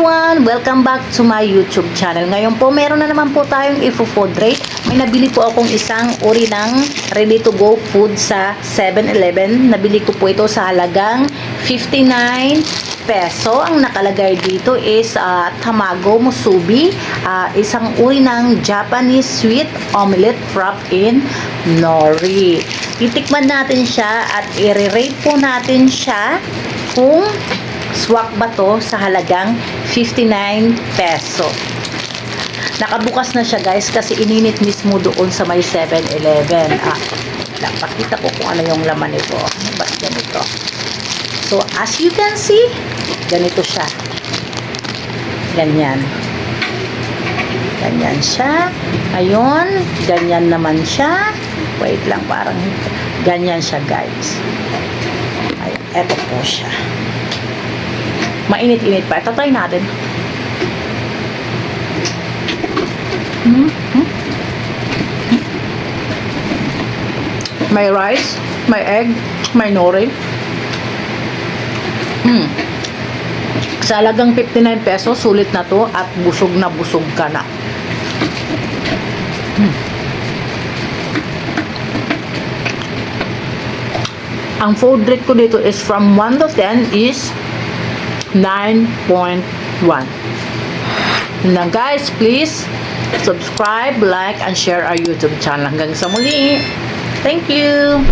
everyone! Welcome back to my YouTube channel. Ngayon po, meron na naman po tayong i-food rate. May nabili po akong isang uri ng ready-to-go food sa 7-Eleven. Nabili ko po ito sa halagang 59 peso. Ang nakalagay dito is tamago musubi, isang uri ng Japanese sweet omelette wrapped in nori. Titikman natin siya at i-rate po natin siya kung swak ba to sa halagang 59 peso. Nakabukas na siya guys kasi ininit mismo doon sa may 7-Eleven. Pakita ko kung ano yung laman nito. Ba't ganito? So as you can see, ganito siya. Ganyan. Ganyan siya. Ayun. Ganyan naman siya. Wait lang, parang ganyan siya guys. Ayun. Eto po siya. Mainit-init pa. Ito, try natin. May rice, may egg, may nori. Sa halagang 59 pesos, sulit na to at busog na busog ka na. Ang food rate ko dito is from 1 to 10 is 9.1. Now guys, please subscribe, like, and share our YouTube channel. Hanggang sa muli. Thank you.